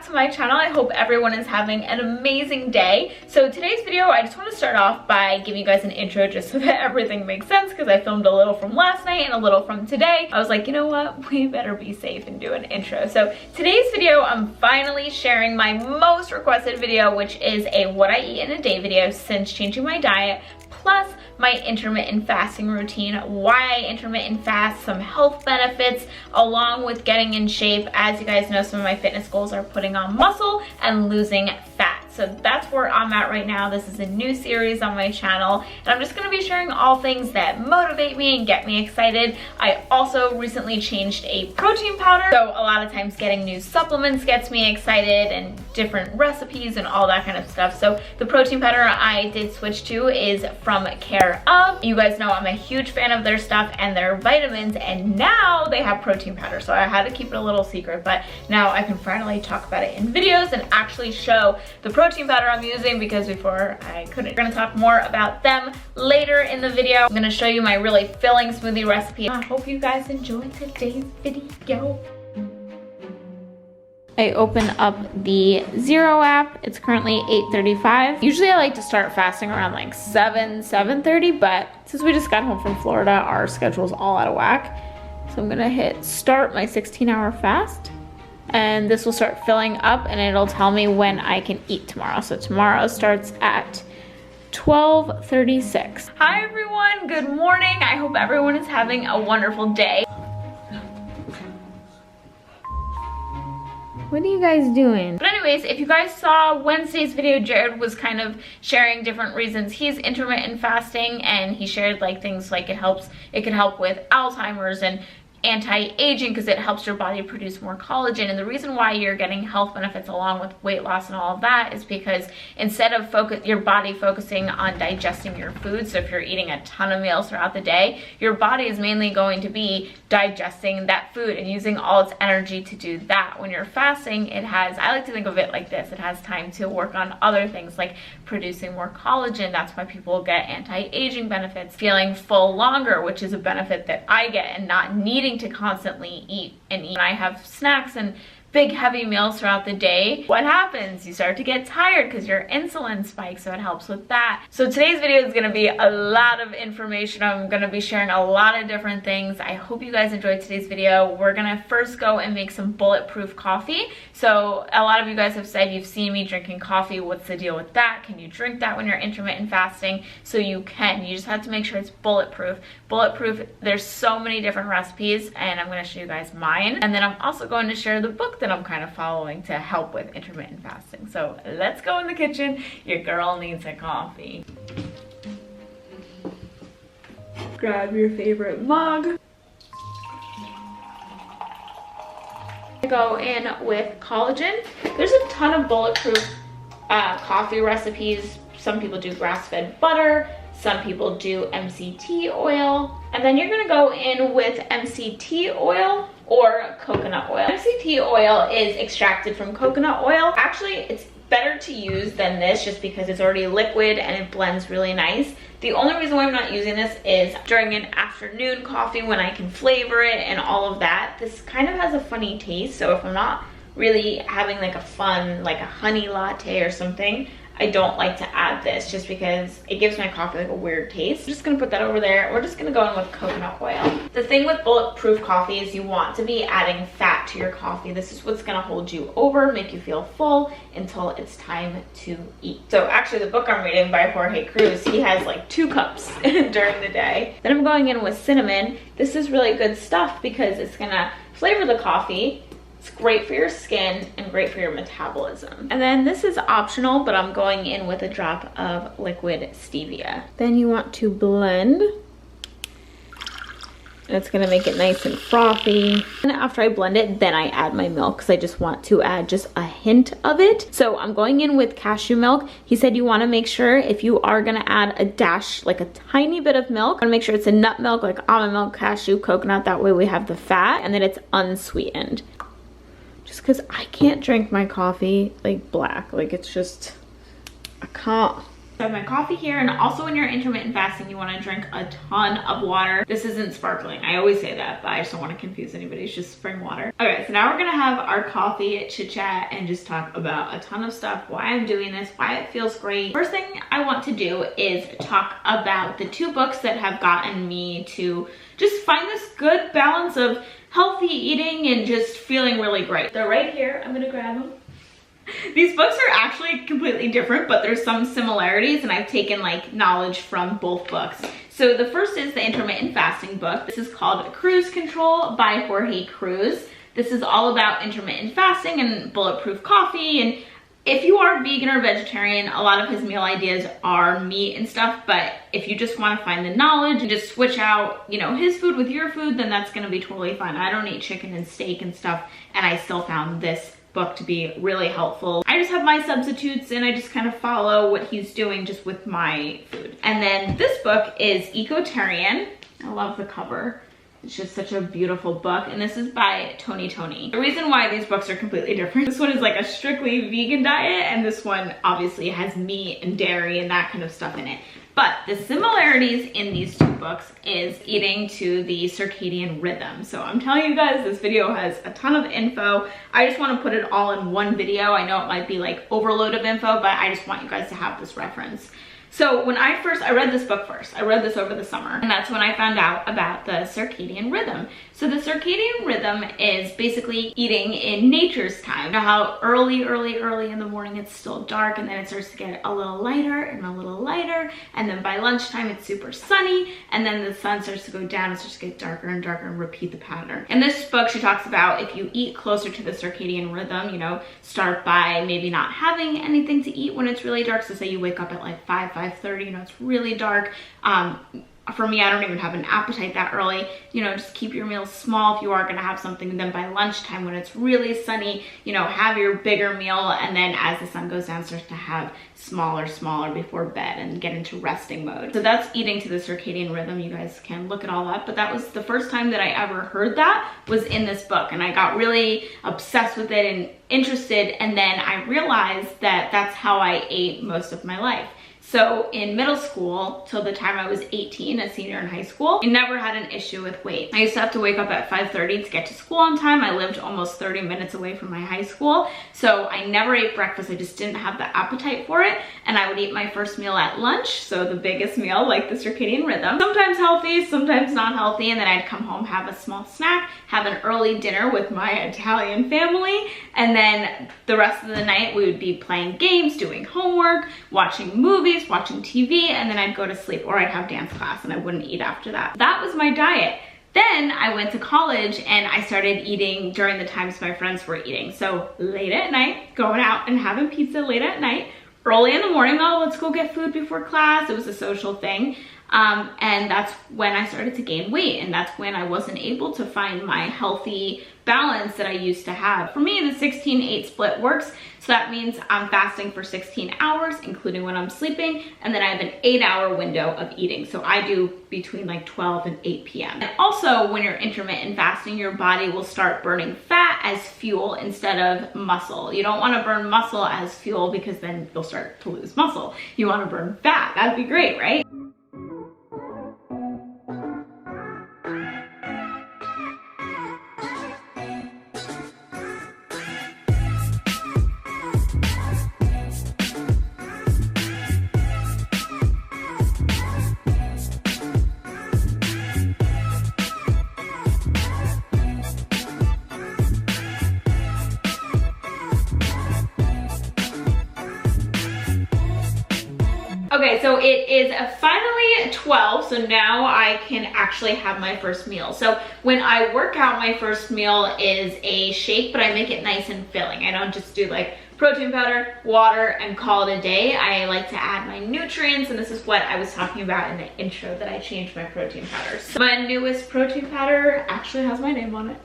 back to my channel. I hope everyone is having an amazing day. So today's video, I just want to start off by giving you guys an intro just so that everything makes sense, because I filmed a little from last night and a little from today. I was like, you know what, we better be safe and do an intro. So today's video, I'm finally sharing my most requested video, which is a what I eat in a day video since changing my diet, plus my intermittent fasting routine, why I intermittent fast, some health benefits, along with getting in shape. As you guys know, some of my fitness goals are putting on muscle and losing fat. So that's where I'm at right now. This is a new series on my channel, and I'm just gonna be sharing all things that motivate me and get me excited. I also recently changed a protein powder, so a lot of times getting new supplements gets me excited, and different recipes and all that kind of stuff. So the protein powder I did switch to is from Care Of. You guys know I'm a huge fan of their stuff and their vitamins, and now they have protein powder, so I had to keep it a little secret, but now I can finally talk about it in videos and actually show the protein powder I'm using, because before I couldn't. We're gonna talk more about them later in the video. I'm gonna show you my really filling smoothie recipe. I hope you guys enjoyed today's video. I open up the Zero app. It's currently 8:35. Usually I like to start fasting around like 7:30, but since we just got home from Florida, our schedule's all out of whack. So I'm gonna hit start my 16-hour fast, and this will start filling up, and it'll tell me when I can eat tomorrow. So tomorrow starts at 12:36. Hi everyone, good morning. I hope everyone is having a wonderful day. What are you guys doing? But anyways, if you guys saw Wednesday's video, Jared was kind of sharing different reasons he's intermittent fasting, and he shared like things like it can help with Alzheimer's and anti-aging because it helps your body produce more collagen. And the reason why you're getting health benefits along with weight loss and all of that is because instead of your body focusing on digesting your food, so if you're eating a ton of meals throughout the day, your body is mainly going to be digesting that food and using all its energy to do that. When you're fasting, I like to think of it like this, it has time to work on other things like producing more collagen. That's why people get anti-aging benefits, feeling full longer, which is a benefit that I get, and not needing to constantly eat and eat. When I have snacks and big heavy meals throughout the day, what happens? You start to get tired because your insulin spikes, so it helps with that. So today's video is going to be a lot of information. I'm going to be sharing a lot of different things. I hope you guys enjoyed today's video. We're going to first go and make some bulletproof coffee. So a lot of you guys have said you've seen me drinking coffee. What's the deal with that? Can you drink that when you're intermittent fasting? So you can. You just have to make sure it's bulletproof. Bulletproof, there's so many different recipes, and I'm going to show you guys mine. And then I'm also going to share the book that I'm kind of following to help with intermittent fasting. So let's go in the kitchen. Your girl needs a coffee. Grab your favorite mug. Go in with collagen. There's a ton of bulletproof coffee recipes. Some people do grass-fed butter. Some people do MCT oil. And then you're gonna go in with MCT oil or coconut oil. MCT oil is extracted from coconut oil. Actually, it's better to use than this just because it's already liquid and it blends really nice. The only reason why I'm not using this is during an afternoon coffee when I can flavor it and all of that. This kind of has a funny taste, so if I'm not really having like a fun, like a honey latte or something, I don't like to add this just because it gives my coffee like a weird taste. I'm just gonna put that over there. We're just gonna go in with coconut oil. The thing with bulletproof coffee is you want to be adding fat to your coffee. This is what's gonna hold you over, make you feel full until it's time to eat. So actually the book I'm reading by Jorge Cruz, he has like 2 cups during the day. Then I'm going in with cinnamon. This is really good stuff because it's gonna flavor the coffee. It's great for your skin and great for your metabolism. And then this is optional, but I'm going in with a drop of liquid stevia. Then you want to blend. And it's gonna make it nice and frothy. And after I blend it, then I add my milk because I just want to add just a hint of it. So I'm going in with cashew milk. He said you wanna make sure if you are gonna add a dash, like a tiny bit of milk, wanna make sure it's a nut milk, like almond milk, cashew, coconut. That way we have the fat and then it's unsweetened. Just because I can't drink my coffee like black. Like it's just, I can't. I have my coffee here, and also when you're intermittent fasting, you want to drink a ton of water. This isn't sparkling. I always say that, but I just don't want to confuse anybody. It's just spring water. Okay, so now we're gonna have our coffee, chit chat, and just talk about a ton of stuff, why I'm doing this, why it feels great. First thing I want to do is talk about the 2 books that have gotten me to just find this good balance of healthy eating and just feeling really great. They're right here. I'm gonna grab them. These books are actually completely different, but there's some similarities, and I've taken like knowledge from both books. So the first is the intermittent fasting book. This is called Cruise Control by Jorge Cruz. This is all about intermittent fasting and Bulletproof Coffee. And if you are vegan or vegetarian, a lot of his meal ideas are meat and stuff, but if you just want to find the knowledge and just switch out, you know, his food with your food, then that's going to be totally fine. I don't eat chicken and steak and stuff, and I still found this book to be really helpful. I just have my substitutes and I just kind of follow what he's doing just with my food. And then this book is Ecotarian. I love the cover. It's just such a beautiful book, and this is by Tony. The reason why these books are completely different, this one is like a strictly vegan diet, and this one obviously has meat and dairy and that kind of stuff in it. But the similarities in these 2 books is eating to the circadian rhythm. So I'm telling you guys, this video has a ton of info. I just want to put it all in one video. I know it might be like overload of info, but I just want you guys to have this reference. So when I read this book first. I read this over the summer, and that's when I found out about the circadian rhythm. So the circadian rhythm is basically eating in nature's time. You know how early in the morning it's still dark, and then it starts to get a little lighter and a little lighter, and then by lunchtime it's super sunny, and then the sun starts to go down, it starts to get darker and darker, and repeat the pattern. In this book, she talks about if you eat closer to the circadian rhythm, you know, start by maybe not having anything to eat when it's really dark. So say you wake up at like 5:30, you know, it's really dark. For me, I don't even have an appetite that early. You know, just keep your meals small if you are gonna have something. And then by lunchtime, when it's really sunny, you know, have your bigger meal. And then as the sun goes down, start to have smaller before bed and get into resting mode. So that's eating to the circadian rhythm. You guys can look it all up. But that was the first time that I ever heard that was in this book. And I got really obsessed with it and interested. And then I realized that that's how I ate most of my life. So in middle school, till the time I was 18, a senior in high school, I never had an issue with weight. I used to have to wake up at 5:30 to get to school on time. I lived almost 30 minutes away from my high school. So I never ate breakfast. I just didn't have the appetite for it. And I would eat my first meal at lunch. So the biggest meal, like the circadian rhythm. Sometimes healthy, sometimes not healthy. And then I'd come home, have a small snack, have an early dinner with my Italian family. And then the rest of the night, we would be playing games, doing homework, watching movies, watching TV, and then I'd go to sleep, or I'd have dance class and I wouldn't eat after that. That was my diet. Then I went to college and I started eating during the times my friends were eating. So late at night, going out and having pizza late at night, early in the morning, oh, let's go get food before class. It was a social thing. And that's when I started to gain weight, and that's when I wasn't able to find my healthy balance that I used to have. For me, the 16-8 split works. So that means I'm fasting for 16 hours, including when I'm sleeping, and then I have an 8-hour window of eating. So I do between like 12 and 8 p.m. And also, when you're intermittent fasting, your body will start burning fat as fuel instead of muscle. You don't want to burn muscle as fuel because then you'll start to lose muscle. You want to burn fat. That'd be great, right? Okay, so it is finally 12, so now I can actually have my first meal. So when I work out, my first meal is a shake, but I make it nice and filling. I don't just do like protein powder, water, and call it a day. I like to add my nutrients, and this is what I was talking about in the intro, that I changed my protein powders. So my newest protein powder actually has my name on it.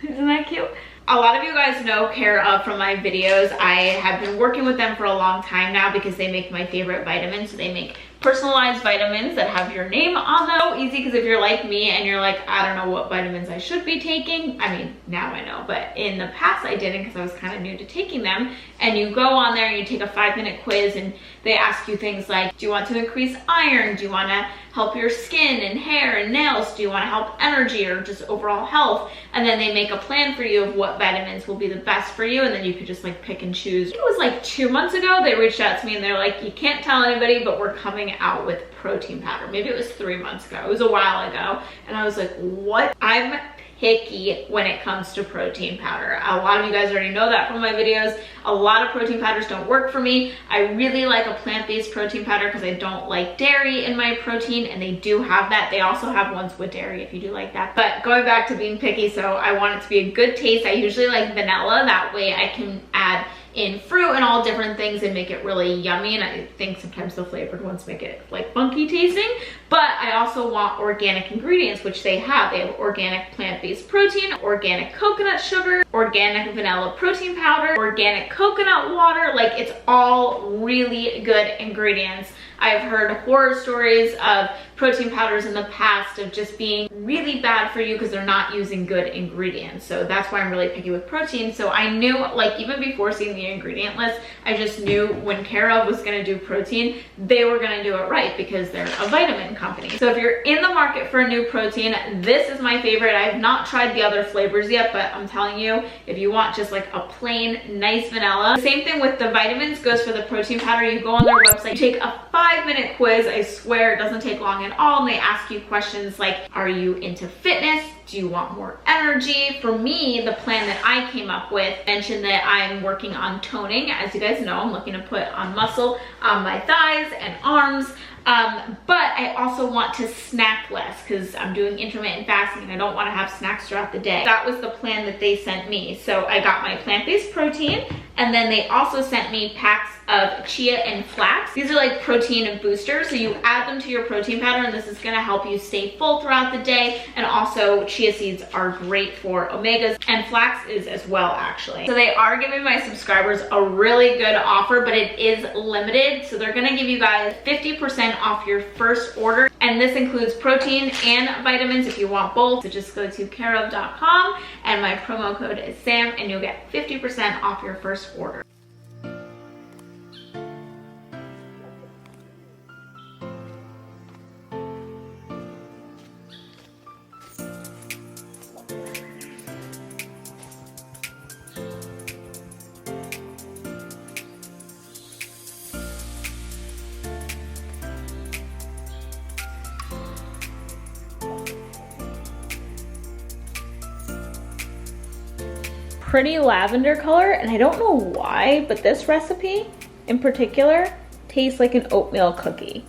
Isn't that cute? A lot of you guys know Care Of from my videos. I have been working with them for a long time now because they make my favorite vitamins. So they make personalized vitamins that have your name on them. So easy, because if you're like me and you're like, I don't know what vitamins I should be taking. I mean, now I know, but in the past I didn't, because I was kind of new to taking them. And you go on there and you take a 5-minute quiz, and they ask you things like, do you want to increase iron? Do you want to help your skin and hair and nails? Do you want to help energy or just overall health? And then they make a plan for you of what vitamins will be the best for you, and then you could just like pick and choose. It was like 2 months ago, they reached out to me and they're like, you can't tell anybody, but we're coming out with protein powder. Maybe it was 3 months ago. It was a while ago. And I was like, what? I'm picky when it comes to protein powder. A lot of you guys already know that from my videos. A lot of protein powders don't work for me. I really like a plant-based protein powder because I don't like dairy in my protein, and they do have that. They also have ones with dairy if you do like that. But going back to being picky, so I want it to be a good taste. I usually like vanilla. That way I can add in fruit and all different things and make it really yummy. And I think sometimes the flavored ones make it like funky tasting. But I also want organic ingredients, which they have. They have organic plant-based protein, organic coconut sugar, organic vanilla protein powder, organic coconut water. Like, it's all really good ingredients. I've heard horror stories of protein powders in the past of just being really bad for you because they're not using good ingredients. So that's why I'm really picky with protein. So I knew, like, even before seeing the ingredient list, I just knew when Cara was gonna do protein, they were gonna do it right because they're a vitamin company. So if you're in the market for a new protein, this is my favorite. I have not tried the other flavors yet, but I'm telling you, if you want just like a plain nice vanilla, the same thing with the vitamins goes for the protein powder. You go on their website, you take a 5-minute quiz. I swear it doesn't take long at all. And they ask you questions like, are you into fitness? Do you want more energy? For me, the plan that I came up with mentioned that I'm working on toning. As you guys know, I'm looking to put on muscle on my thighs and arms. But I also want to snack less because I'm doing intermittent fasting and I don't want to have snacks throughout the day. That was the plan that they sent me. So I got my plant-based protein, and then they also sent me packs of chia and flax. These are like protein boosters. So you add them to your protein powder, and this is going to help you stay full throughout the day. And also chia seeds are great for omegas, and flax is as well, actually. So they are giving my subscribers a really good offer, but it is limited. So they're going to give you guys 50% off your first order. And this includes protein and vitamins if you want both. So just go to careof.com and my promo code is SAM and you'll get 50% off your first order. Pretty lavender color, and I don't know why, but this recipe in particular tastes like an oatmeal cookie.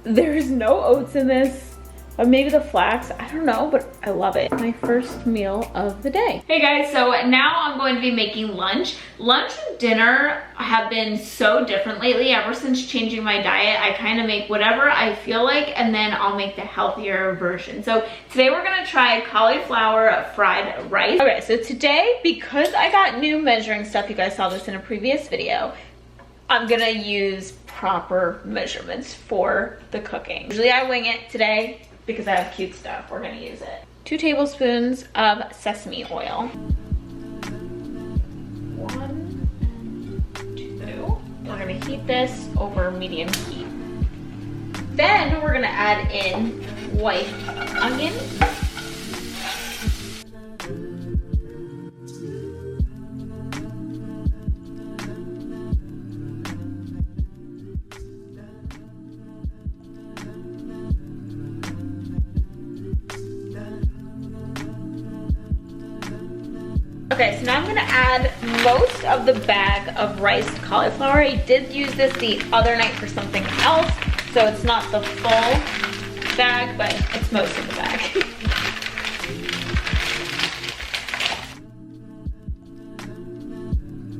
There's no oats in this, or maybe the flax, I don't know, but I love it. My first meal of the day. Hey guys, so now I'm going to be making lunch. Lunch and dinner have been so different lately. Ever since changing my diet, I kind of make whatever I feel like, and then I'll make the healthier version. So today we're gonna try cauliflower fried rice. Okay, so today, because I got new measuring stuff, you guys saw this in a previous video, I'm gonna use proper measurements for the cooking. Usually I wing it. Today, because I have cute stuff, we're gonna use it. 2 tablespoons of sesame oil. 1, 2. We're gonna heat this over medium heat. Then we're gonna add in white onion. Okay, so now I'm gonna add most of the bag of riced cauliflower. I did use this the other night for something else, so it's not the full bag, but it's most of the bag.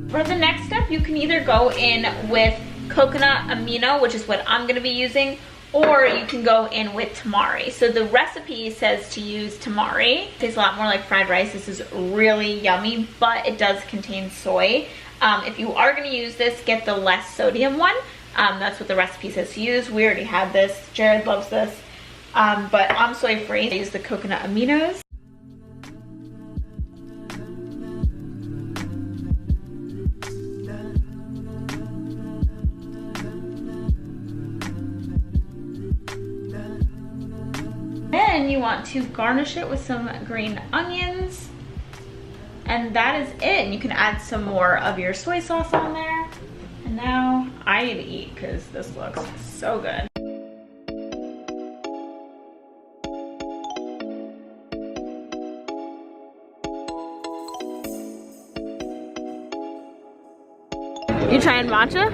For the next step, you can either go in with coconut amino, which is what I'm gonna be using, or you can go in with tamari. So the recipe says to use tamari. It tastes a lot more like fried rice. This is really yummy, but it does contain soy. If you are gonna use this, get the less sodium one. That's what the recipe says to use. We already had this. Jared loves this. But I'm soy free. I use the coconut aminos. Then you want to garnish it with some green onions. And that is it. And you can add some more of your soy sauce on there. And now I need to eat because this looks so good. You trying matcha?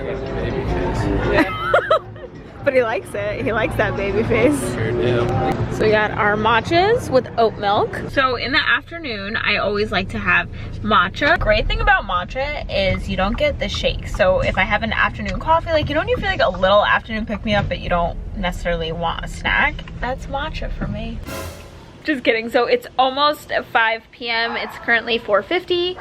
Yeah. But he likes it. He likes that baby face. Sure do. So we got our matchas with oat milk. So in the afternoon, I always like to have matcha. Great thing about matcha is you don't get the shake. So if I have an afternoon coffee, like you don't even feel like a little afternoon pick-me-up, but you don't necessarily want a snack, that's matcha for me. Just kidding. So it's almost 5 p.m. It's currently 4:50.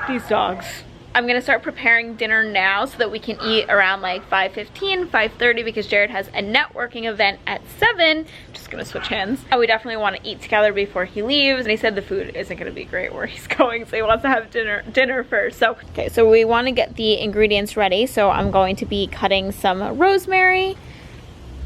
These dogs. I'm gonna start preparing dinner now so that we can eat around like 5:15, 5:30 because Jared has a networking event at 7. Just gonna switch hands. And we definitely want to eat together before he leaves. And he said the food isn't gonna be great where he's going, so he wants to have dinner first. So, okay, so we want to get the ingredients ready. So I'm going to be cutting some rosemary.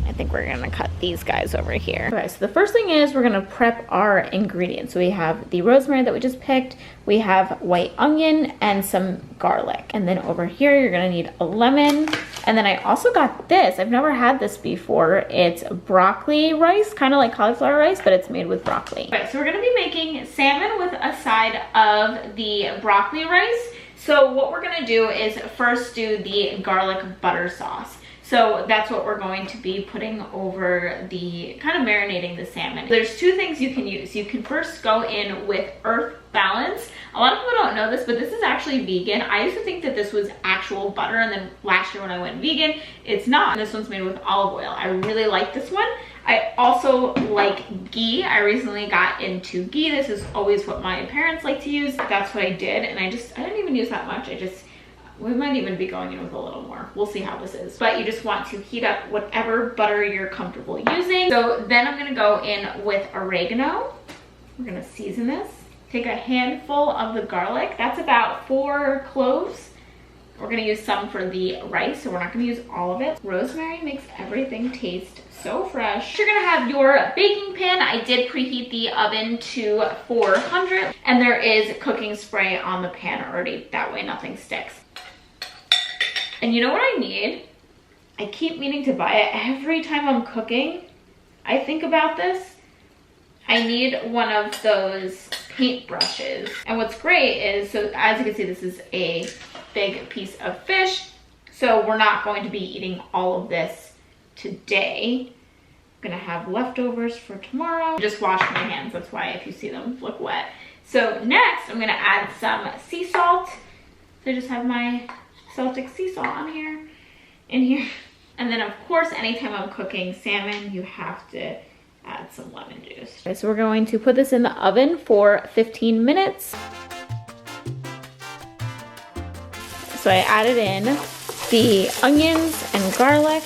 I think we're gonna cut these guys over here. Okay, so the first thing is we're gonna prep our ingredients. So we have the rosemary that we just picked, we have white onion and some garlic. And then over here, you're gonna need a lemon. And then I also got this, I've never had this before. It's broccoli rice, kind of like cauliflower rice, but it's made with broccoli. Okay, so we're gonna be making salmon with a side of the broccoli rice. So what we're gonna do is first do the garlic butter sauce. So that's what we're going to be putting over the, kind of marinating the salmon. There's two things you can use. You can first go in with Earth Balance. A lot of people don't know this, but this is actually vegan. I used to think that this was actual butter, and then last year when I went vegan, it's not. This one's made with olive oil. I really like this one. I also like ghee. I recently got into ghee. This is always what my parents like to use. That's what I did, and I didn't even use that much. We might even be going in with a little more. We'll see how this is. But you just want to heat up whatever butter you're comfortable using. So then I'm gonna go in with oregano. We're gonna season this. Take a handful of the garlic. That's about 4 cloves. We're gonna use some for the rice, so we're not gonna use all of it. Rosemary makes everything taste so fresh. You're gonna have your baking pan. I did preheat the oven to 400, and there is cooking spray on the pan already. That way nothing sticks. And you know what I need? I keep meaning to buy it every time I'm cooking. I think about this. I need one of those paint brushes. And what's great is, so as you can see, this is a big piece of fish. So we're not going to be eating all of this today. I'm gonna have leftovers for tomorrow. Just wash my hands, that's why if you see them look wet. So next, I'm gonna add some sea salt. So I just have my Celtic sea salt on here, in here. And then of course, anytime I'm cooking salmon, you have to add some lemon juice. Okay, so we're going to put this in the oven for 15 minutes. So I added in the onions and garlic.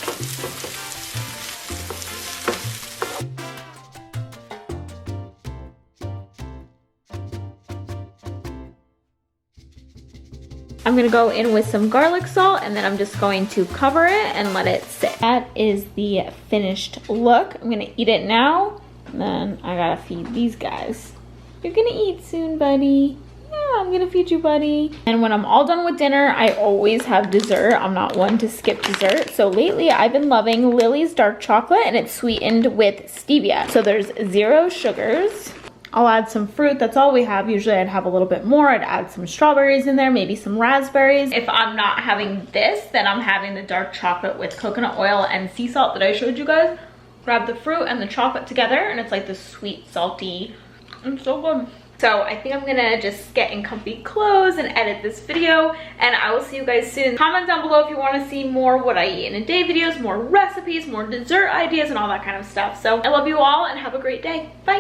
I'm gonna go in with some garlic salt, and then I'm just going to cover it and let it sit. That is the finished look. I'm gonna eat it now, and then I gotta feed these guys. You're gonna eat soon, buddy. Yeah, I'm gonna feed you, buddy. And when I'm all done with dinner, I always have dessert. I'm not one to skip dessert. So lately, I've been loving Lily's dark chocolate, and it's sweetened with stevia. So there's 0 sugars. I'll add some fruit. That's all we have. Usually I'd have a little bit more. I'd add some strawberries in there, maybe some raspberries. If I'm not having this, then I'm having the dark chocolate with coconut oil and sea salt that I showed you guys. Grab the fruit and the chocolate together, and it's like this sweet, salty, and so good. So I think I'm gonna just get in comfy clothes and edit this video, and I will see you guys soon. Comment down below if you want to see more what I eat in a day videos, more recipes, more dessert ideas, and all that kind of stuff. So I love you all, and have a great day. Bye.